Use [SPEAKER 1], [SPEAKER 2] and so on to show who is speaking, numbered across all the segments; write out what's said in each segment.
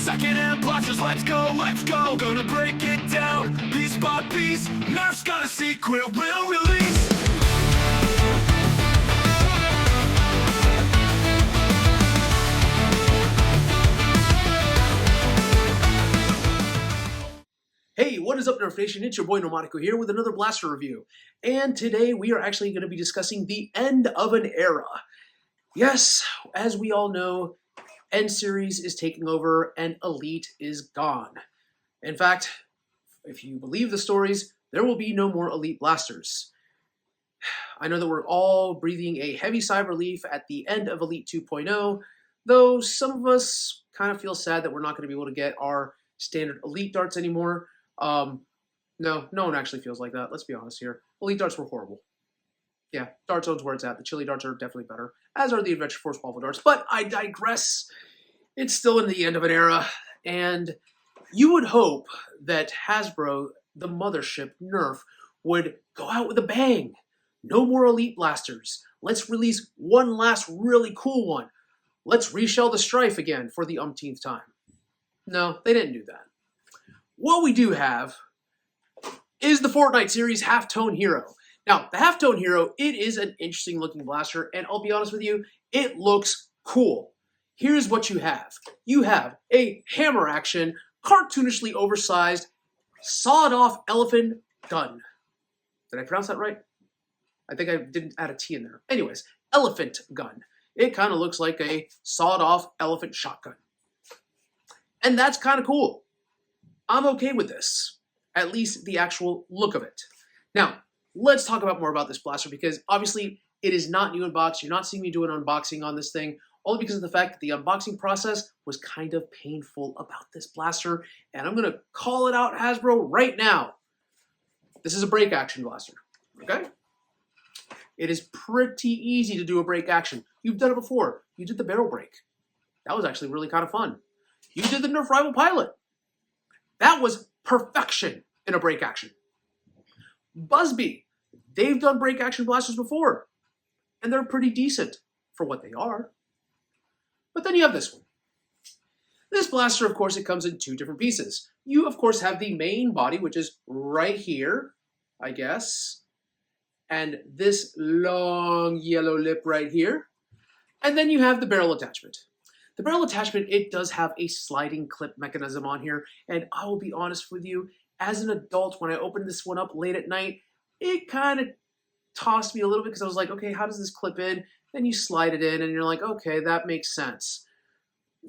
[SPEAKER 1] Second-hand blasters, let's go, let's go. Gonna break it down, piece by piece. Nerf's got a secret we'll release.
[SPEAKER 2] Hey, what is up, Nerf Nation? It's your boy Normatico here with another blaster review. And today we are actually going to be discussing the end of an era. Yes, as we all know, N Series is taking over and Elite is gone. In fact, if you believe the stories, there will be no more Elite blasters. I know that we're all breathing a heavy sigh of relief at the end of Elite 2.0, though some of us kind of feel sad that we're not going to be able to get our standard Elite darts anymore. No one actually feels like that. Let's be honest here. Elite darts were horrible. Yeah, Dart Zone's where it's at. The Chili darts are definitely better, as are the Adventure Force Waffle darts. But I digress. It's still in the end of an era, and you would hope that Hasbro, the mothership, Nerf, would go out with a bang. No more Elite blasters. Let's release one last really cool one. Let's reshell the Strife again for the umpteenth time. No, they didn't do that. What we do have is the Fortnite series Half-Tone Hero. Now, the Half-Tone Hero, it is an interesting looking blaster, and I'll be honest with you, it looks cool. Here's what you have. You have a hammer action, cartoonishly oversized, sawed-off elephant gun. Did I pronounce that right? I think I didn't add a T in there. Anyways, elephant gun. It kind of looks like a sawed-off elephant shotgun. And that's kind of cool. I'm okay with this, at least the actual look of it. Now, let's talk about more about this blaster because obviously it is not new in box. You're not seeing me do an unboxing on this thing, only because of the fact that the unboxing process was kind of painful about this blaster, and I'm going to call it out, Hasbro, right now. This is a break action blaster, okay? It is pretty easy to do a break action. You've done it before. You did the barrel break. That was actually really kind of fun. You did the Nerf Rival Pilot. That was perfection in a break action. Busby, they've done break action blasters before, and they're pretty decent for what they are. But then you have this one. This blaster, of course, it comes in two different pieces. You, of course, have the main body, which is right here, I guess, and this long yellow lip right here. And then you have the barrel attachment. The barrel attachment, it does have a sliding clip mechanism on here, and I will be honest with you, as an adult, when I opened this one up late at night, it kind of tossed me a little bit because I was like, okay, how does this clip in? Then you slide it in, and you're like, okay, that makes sense.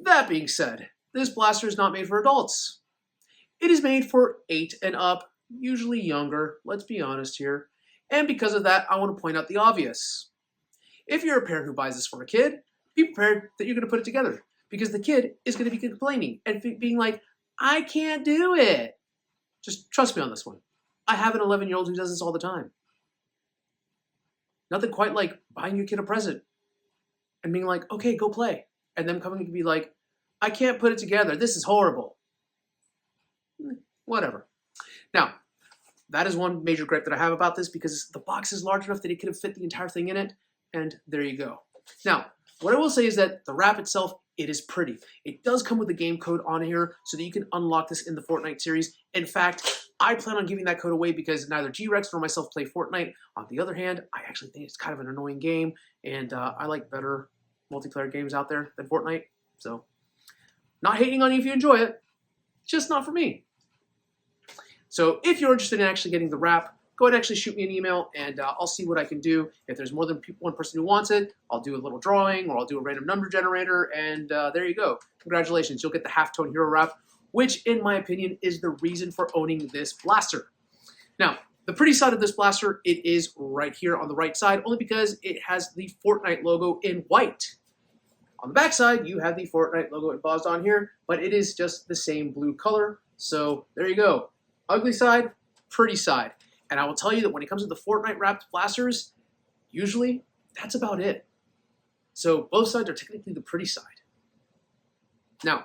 [SPEAKER 2] That being said, this blaster is not made for adults. It is made for 8 and up, usually younger, let's be honest here. And because of that, I want to point out the obvious. If you're a parent who buys this for a kid, be prepared that you're going to put it together because the kid is going to be complaining and being like, I can't do it. Just trust me on this one. I have an 11-year-old who does this all the time. Nothing quite like buying your kid a present and being like, okay, go play. And them coming to be like, I can't put it together. This is horrible. Whatever. Now, that is one major gripe that I have about this because the box is large enough that it could have fit the entire thing in it. And there you go. Now, what I will say is that the wrap itself, it is pretty. It does come with a game code on here so that you can unlock this in the Fortnite series. In fact, I plan on giving that code away because neither G-Rex nor myself play Fortnite. On the other hand, I actually think it's kind of an annoying game, and I like better multiplayer games out there than Fortnite. So, not hating on you if you enjoy it, just not for me. So, if you're interested in actually getting the wrap, go ahead and actually shoot me an email, and I'll see what I can do. If there's more than one person who wants it, I'll do a little drawing, or I'll do a random number generator, and there you go. Congratulations, you'll get the Half-Tone Hero wrap, which, in my opinion, is the reason for owning this blaster. Now, the pretty side of this blaster, it is right here on the right side, only because it has the Fortnite logo in white. On the back side, you have the Fortnite logo embossed on here, but it is just the same blue color, so there you go. Ugly side, pretty side. And I will tell you that when it comes to the Fortnite wrapped blasters, usually that's about it. So both sides are technically the pretty side. Now,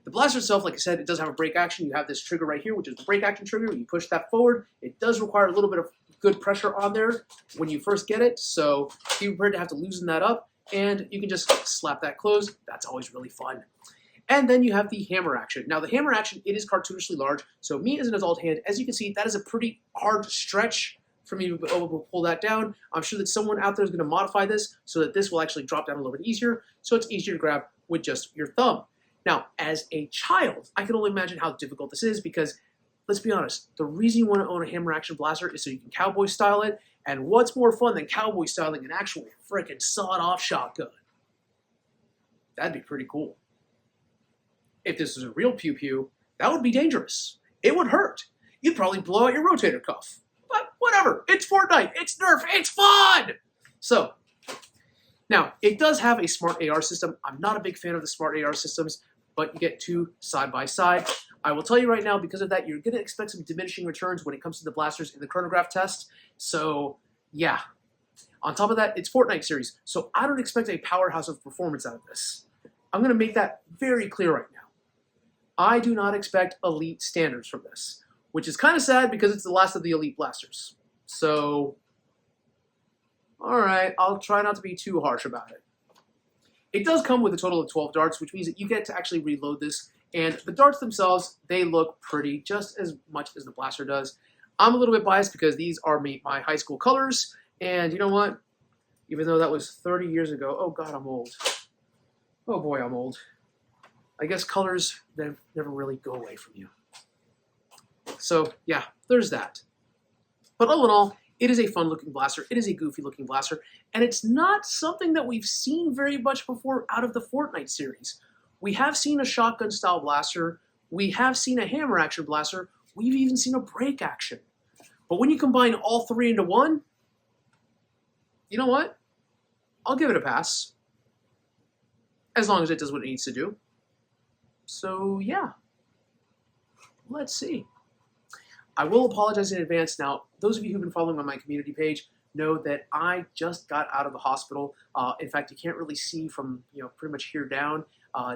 [SPEAKER 2] the blaster itself, like I said, it does have a break action. You have this trigger right here, which is the break action trigger. When you push that forward, it does require a little bit of good pressure on there when you first get it. So be prepared to have to loosen that up. And you can just slap that closed. That's always really fun. And then you have the hammer action. Now the hammer action, it is cartoonishly large, so me as an adult hand, as you can see, that is a pretty hard stretch for me to be able to pull that down. I'm sure that someone out there is going to modify this so that this will actually drop down a little bit easier, so it's easier to grab with just your thumb. Now, as a child, I can only imagine how difficult this is because, let's be honest, the reason you want to own a hammer action blaster is so you can cowboy style it, and what's more fun than cowboy styling an actual freaking sawed-off shotgun? That'd be pretty cool. If this was a real pew-pew, that would be dangerous. It would hurt. You'd probably blow out your rotator cuff. But whatever, it's Fortnite, it's Nerf, it's fun! So, now, it does have a smart AR system. I'm not a big fan of the smart AR systems, but you get two side by side. I will tell you right now, because of that, you're going to expect some diminishing returns when it comes to the blasters in the chronograph test. So, yeah. On top of that, it's Fortnite series, so I don't expect a powerhouse of performance out of this. I'm going to make that very clear right now. I do not expect elite standards from this, which is kind of sad because it's the last of the elite blasters. So, alright, I'll try not to be too harsh about it. It does come with a total of 12 darts, which means that you get to actually reload this, and the darts themselves, they look pretty just as much as the blaster does. I'm a little bit biased because these are my high school colors, and you know what? Even though that was 30 years ago, oh god, I'm old. Oh boy, I'm old. I guess colors never really go away from you. So, yeah, there's that. But all in all, it is a fun-looking blaster, it is a goofy-looking blaster, and it's not something that we've seen very much before out of the Fortnite series. We have seen a shotgun-style blaster, we have seen a hammer action blaster, we've even seen a break action. But when you combine all three into one, you know what? I'll give it a pass. As long as it does what it needs to do. So, yeah. Let's see. I will apologize in advance. Now, those of you who've been following on my community page know that I just got out of the hospital. In fact, you can't really see from, pretty much here down.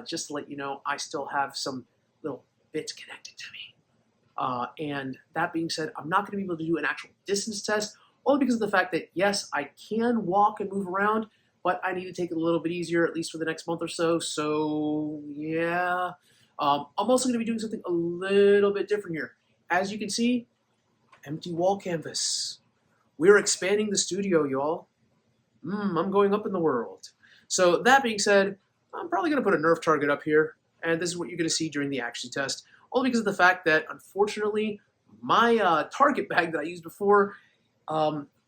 [SPEAKER 2] Just to let you know, I still have some little bits connected to me. And that being said, I'm not going to be able to do an actual distance test, only because of the fact that, yes, I can walk and move around, but I need to take it a little bit easier, at least for the next month or so. So, yeah. I'm also going to be doing something a little bit different here. As you can see, empty wall canvas. We're expanding the studio, y'all. I'm going up in the world. So that being said, I'm probably going to put a Nerf target up here, and this is what you're going to see during the accuracy test, only because of the fact that, unfortunately, my target bag that I used before,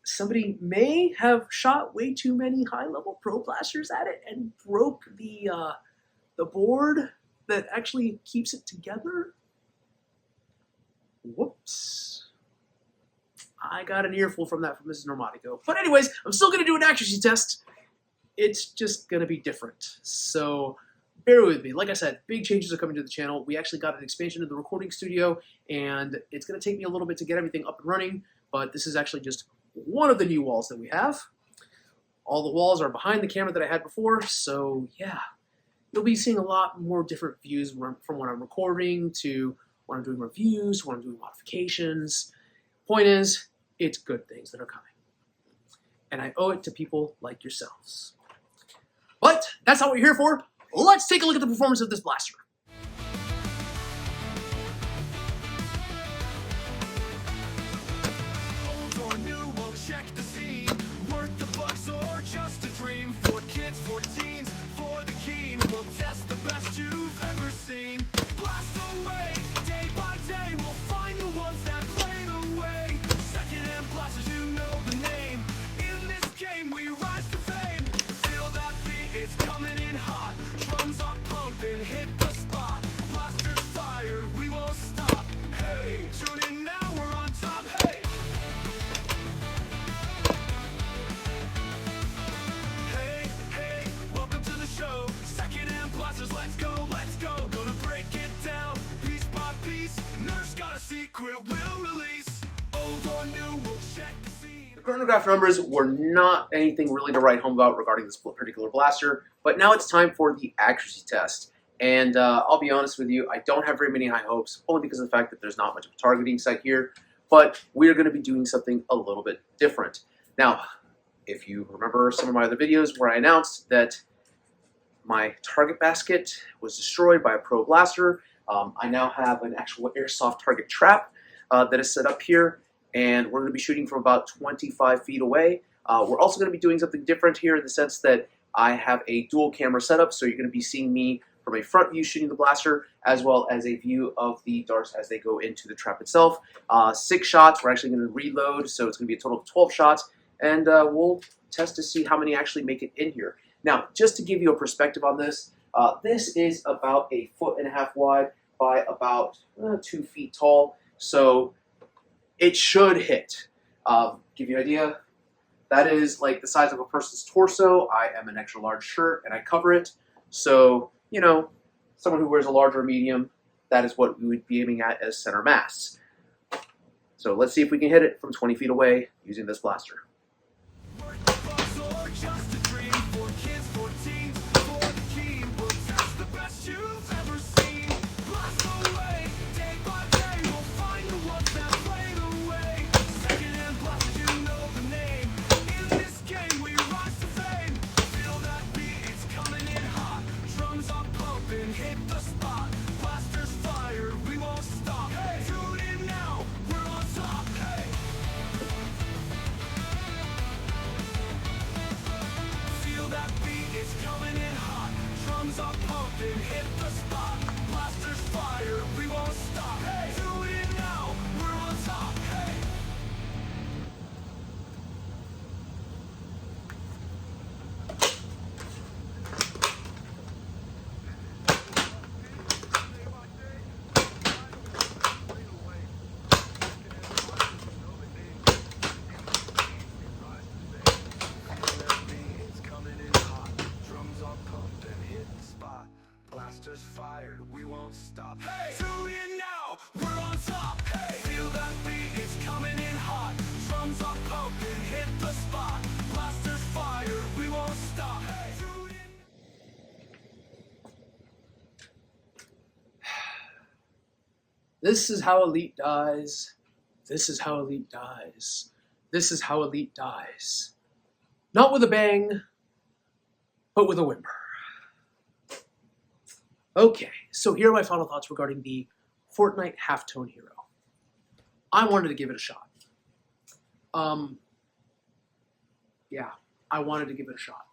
[SPEAKER 2] somebody may have shot way too many high-level pro blasters at it and broke the board that actually keeps it together. Whoops. I got an earful from that from Mrs. Normatico. But anyways, I'm still going to do an accuracy test. It's just going to be different. So bear with me. Like I said, big changes are coming to the channel. We actually got an expansion of the recording studio, and it's going to take me a little bit to get everything up and running, but this is actually just one of the new walls that we have. All the walls are behind the camera that I had before, so yeah. You'll be seeing a lot more different views from when I'm recording to when I'm doing reviews, when I'm doing modifications. Point is, it's good things that are coming. And I owe it to people like yourselves. But that's not what you're here for. Let's take a look at the performance of this blaster.
[SPEAKER 1] Old or new, we'll check the scene. Worth the bucks or just a dream. For kids, for teens, for the keen. We'll test the best you've ever seen. Blast away, day by day. We'll find the ones that play the way. Second-hand blasters, you know the name. In this game, we rise to fame. Feel that beat, it's coming in hot. Drums are pumping, hit the spot. Blasters fire, we won't stop. Hey, tune in now, we're on top. Hey. Hey, welcome to the show. Second-hand blasters, let's go, let's go. Gonna break it down, piece by piece. Nerf's got a secret we'll release. Old or new, we'll check the scene.
[SPEAKER 2] The chronograph numbers were not anything really to write home about regarding this particular blaster, but now it's time for the accuracy test. And I'll be honest with you, I don't have very many high hopes, only because of the fact that there's not much of a targeting set here, but we're going to be doing something a little bit different. Now, if you remember some of my other videos where I announced that My target basket was destroyed by a pro blaster. I now have an actual airsoft target trap that is set up here, and we're going to be shooting from about 25 feet away. We're also going to be doing something different here in the sense that I have a dual camera setup, so you're going to be seeing me from a front view shooting the blaster, as well as a view of the darts as they go into the trap itself. 6 shots, we're actually going to reload, so it's going to be a total of 12 shots, and we'll test to see how many actually make it in here. Now, just to give you a perspective on this, this is about 1.5 feet wide by about 2 feet tall, so it should hit. Give you an idea, that is like the size of a person's torso. I am an extra large shirt and I cover it, so you know, someone who wears a large or medium, that is what we would be aiming at as center mass. So let's see if we can hit it from 20 feet away using this blaster.
[SPEAKER 1] Worth the bucks or just a dream for kids, for teens, for the keen. We'll test the best you've ever seen. Blast away, day by day. We'll find the ones that played away. Second-hand blasters, you know the name. In this game, we rise to fame. Feel that beat, it's coming in hot. Drums are pumping, hit the spot. Blasters fire, we won't stop. Hey, tune in now, we're on top. Hey. Feel that beat, it's coming in hot. Drums are pumping, hit the spot. Blasters fire, we won't stop. Hey, tune in now, we're on top. Hey. It's coming in hot. Drums are pumping, hit the spot. Blasters fired, we won't stop. Hey, tune in now, we're on top. Hey, feel that beat, it's coming in hot. Drums are pumping, hit the spot. Blasters fired, we won't stop. Hey, tune in.
[SPEAKER 2] This is how Elite dies. This is how Elite dies. This is how Elite dies. Not with a bang, but with a whimper. Okay, so here are my final thoughts regarding the Fortnite Half-Tone Hero. I wanted to give it a shot. Yeah, I wanted to give it a shot.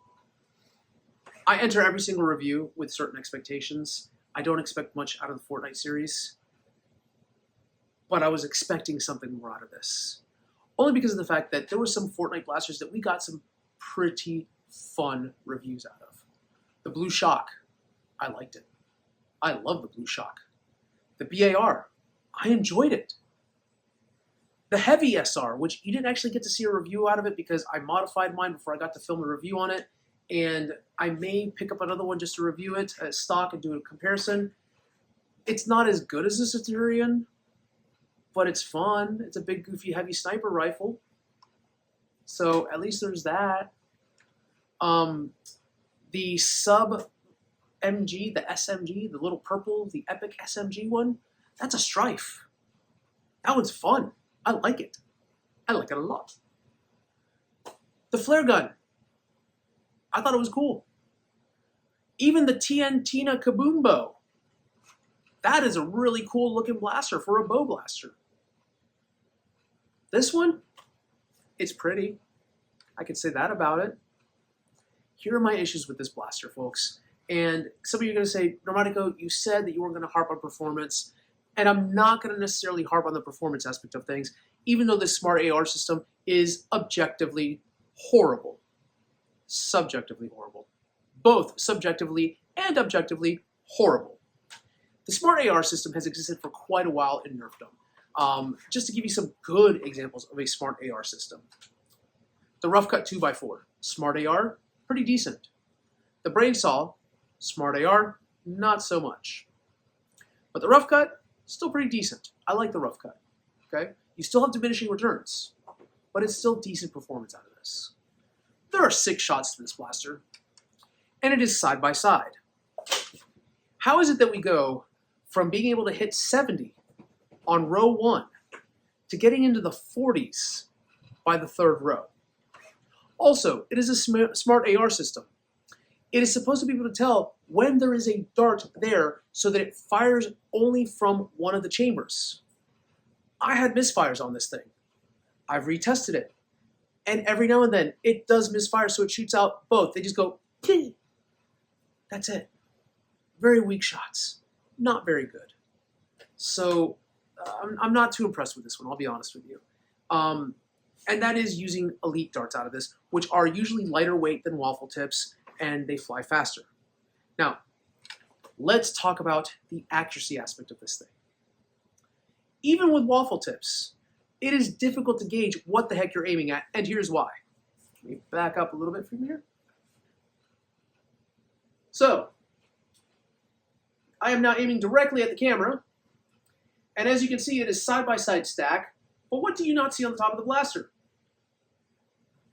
[SPEAKER 2] I enter every single review with certain expectations. I don't expect much out of the Fortnite series, but I was expecting something more out of this. Only because of the fact that there were some Fortnite blasters that we got some pretty fun reviews out of. The Blue Shock, I liked it. I love the Blue Shock. The BAR, I enjoyed it. The Heavy SR, which you didn't actually get to see a review out of it because I modified mine before I got to film a review on it, and I may pick up another one just to review it as stock and do a comparison. It's not as good as the Centurion, but it's fun. It's a big, goofy, heavy sniper rifle. So at least there's that. The Sub MG, the SMG, the little purple, the epic SMG one, that's a Strife. That one's fun. I like it. I like it a lot. The flare gun, I thought it was cool. Even the TNTina Kaboom Bow, that is a really cool looking blaster for a bow blaster. This one, it's pretty. I could say that about it. Here are my issues with this blaster, folks. And some of you are going to say, Normatico, you said that you weren't going to harp on performance. And I'm not going to necessarily harp on the performance aspect of things, even though this smart AR system is objectively horrible. Subjectively horrible. Both subjectively and objectively horrible. The smart AR system has existed for quite a while in Nerfdom. Just to give you some good examples of a smart AR system. The Rough Cut 2x4, smart AR, pretty decent. The Brain Saw, smart AR, not so much. But the Rough Cut, still pretty decent. I like the Rough Cut. Okay? You still have diminishing returns, but it's still decent performance out of this. There are 6 shots to this blaster, and it is side by side. How is it that we go from being able to hit 70 on row 1 to getting into the 40s by the 3rd row? Also, it is a smart AR system. It is supposed to be able to tell when there is a dart there so that it fires only from one of the chambers. I had misfires on this thing. I've retested it. And every now and then, it does misfire, so it shoots out both. They just go, Pee! That's it. Very weak shots. Not very good. So I'm not too impressed with this one, I'll be honest with you. And that is using elite darts out of this, which are usually lighter weight than waffle tips, and they fly faster. Now, let's talk about the accuracy aspect of this thing. Even with waffle tips, it is difficult to gauge what the heck you're aiming at, and here's why. Let me back up a little bit from here. So, I am now aiming directly at the camera, and as you can see, it is side-by-side stack, but what do you not see on the top of the blaster?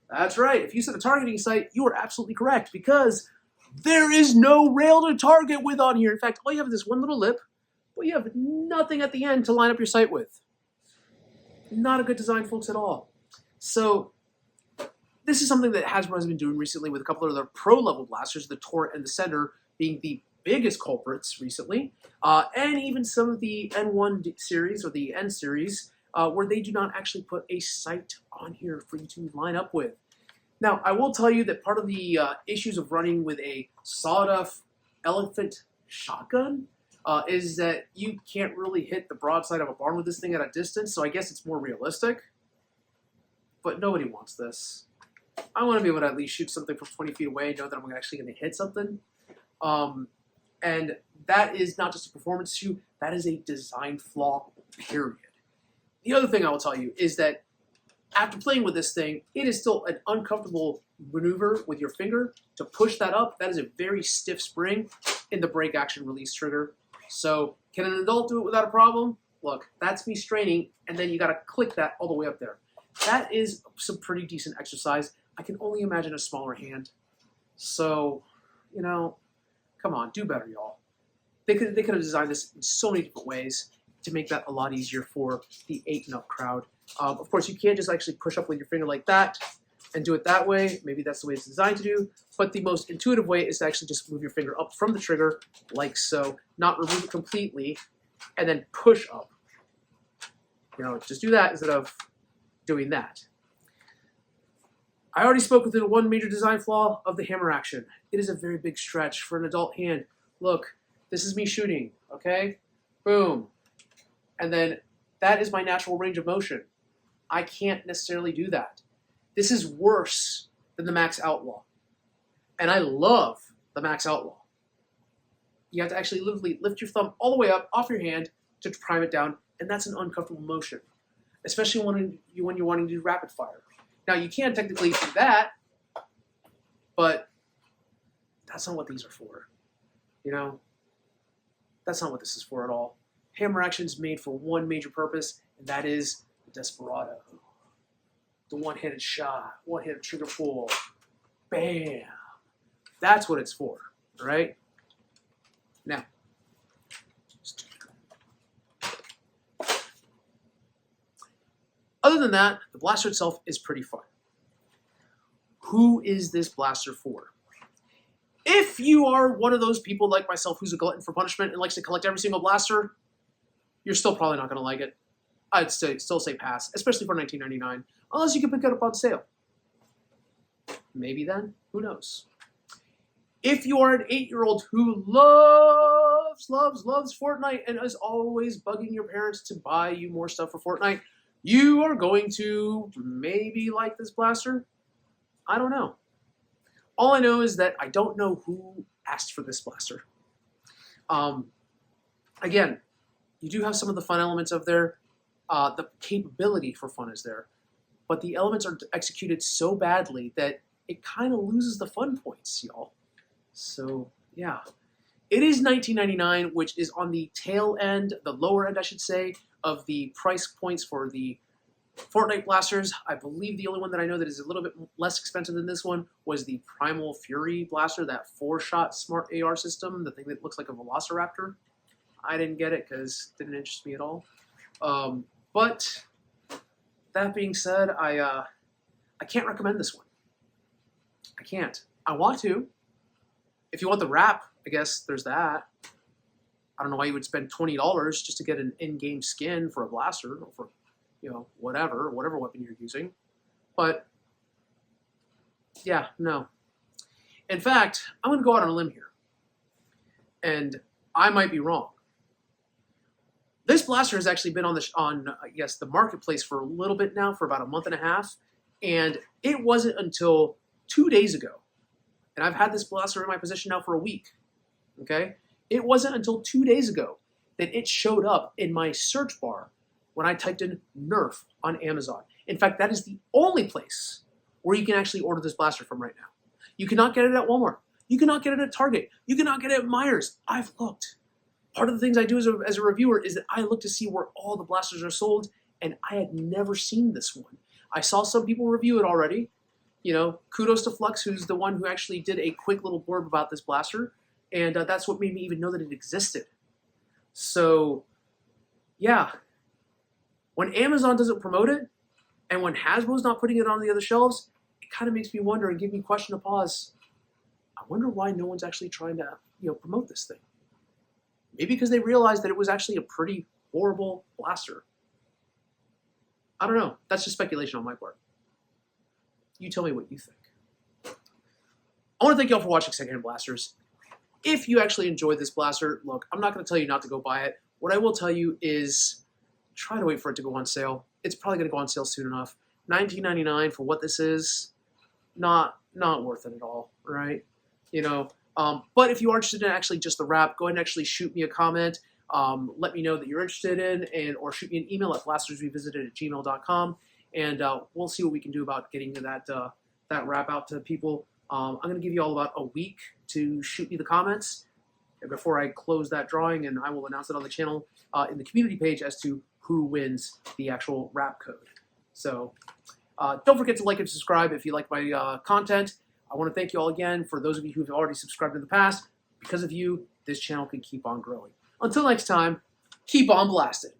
[SPEAKER 2] That's right, if you set a targeting sight, you are absolutely correct, because there is no rail to target with on here. In fact, all you have is this one little lip, but you have nothing at the end to line up your sight with. Not a good design, folks, at all. So, this is something that Hasbro has been doing recently with a couple of their pro-level blasters, the Torrent and the Sender being the biggest culprits recently, and even some of the N1 series or the N series, where they do not actually put a sight on here for you to line up with. Now, I will tell you that part of the issues of running with a sawed-off elephant shotgun is that you can't really hit the broadside of a barn with this thing at a distance, so I guess it's more realistic. But nobody wants this. I want to be able to at least shoot something from 20 feet away and know that I'm actually going to hit something. And that is not just a performance issue, that is a design flaw, period. The other thing I will tell you is that after playing with this thing, it is still an uncomfortable maneuver with your finger to push that up. That is a very stiff spring in the break action release trigger. So can an adult do it without a problem? Look, that's me straining, and then you got to click that all the way up there. That is some pretty decent exercise. I can only imagine a smaller hand. So, you know, come on, do better, y'all. They could have designed this in so many different ways to make that a lot easier for the 8-and-up crowd. Of course, you can't just actually push up with your finger like that and do it that way. Maybe that's the way it's designed to do. But the most intuitive way is to actually just move your finger up from the trigger like so, not remove it completely, and then push up. You know, just do that instead of doing that. I already spoke with the one major design flaw of the hammer action. It is a very big stretch for an adult hand. Look, this is me shooting, okay? Boom. And then that is my natural range of motion. I can't necessarily do that. This is worse than the Max Outlaw. And I love the Max Outlaw. You have to actually literally lift your thumb all the way up off your hand to prime it down, and that's an uncomfortable motion, especially when you're wanting to do rapid fire. Now, you can technically do that, but that's not what these are for. You know, that's not what this is for at all. Hammer action is made for one major purpose, and that is the Desperado. The one-handed shot, one-handed trigger pull, bam. That's what it's for, all right? Now, other than that, the blaster itself is pretty fun. Who is this blaster for? If you are one of those people like myself who's a glutton for punishment and likes to collect every single blaster, you're still probably not going to like it. I'd still say pass, especially for $19.99, unless you can pick it up on sale. Maybe then, who knows? If you are an 8-year-old who loves Fortnite and is always bugging your parents to buy you more stuff for Fortnite, you are going to maybe like this blaster. I don't know. All I know is that I don't know who asked for this blaster. Again, you do have some of the fun elements of there. The capability for fun is there. But the elements are executed so badly that it kind of loses the fun points, y'all. So, yeah. It is $19.99, which is on the tail end, the lower end, I should say, of the price points for the Fortnite blasters. I believe the only one that I know that is a little bit less expensive than this one was the Primal Fury blaster, that 4-shot smart AR system, the thing that looks like a Velociraptor. I didn't get it because it didn't interest me at all. But that being said, I can't recommend this one. I can't. I want to, If you want the wrap, I guess there's that. I don't know why you would spend $20 just to get an in-game skin for a blaster or for, whatever weapon you're using. But yeah, no. In fact, I'm going to go out on a limb here, and I might be wrong. This blaster has actually been on the marketplace for a little bit now, for about a month and a half, and it wasn't until 2 days ago, and I've had this blaster in my possession now for a week. Okay, it wasn't until 2 days ago that it showed up in my search bar when I typed in Nerf on Amazon. In fact, that is the only place where you can actually order this blaster from right now. You cannot get it at Walmart. You cannot get it at Target. You cannot get it at Myers. I've looked. Part of the things I do as a reviewer is that I look to see where all the blasters are sold, and I had never seen this one. I saw some people review it already. Kudos to Flux, who's the one who actually did a quick little blurb about this blaster, and that's what made me even know that it existed. So, yeah. When Amazon doesn't promote it, and when Hasbro's not putting it on the other shelves, it kind of makes me wonder and give me question to pause. I wonder why no one's actually trying to, promote this thing. Maybe because they realized that it was actually a pretty horrible blaster. I don't know. That's just speculation on my part. You tell me what you think. I want to thank y'all for watching Secondhand Blasters. If you actually enjoyed this blaster, look, I'm not going to tell you not to go buy it. What I will tell you is try to wait for it to go on sale. It's probably going to go on sale soon enough. $19.99 for what this is, not worth it at all, right? But if you are interested in actually just the wrap, go ahead and actually shoot me a comment. Let me know that you're interested in, or shoot me an email at blastersrevisited@gmail.com, and we'll see what we can do about getting that wrap out to people. I'm going to give you all about a week to shoot me the comments before I close that drawing, and I will announce it on the channel in the community page as to who wins the actual wrap code. So don't forget to like and subscribe if you like my content. I want to thank you all again for those of you who have already subscribed in the past. Because of you, this channel can keep on growing. Until next time, keep on blasting.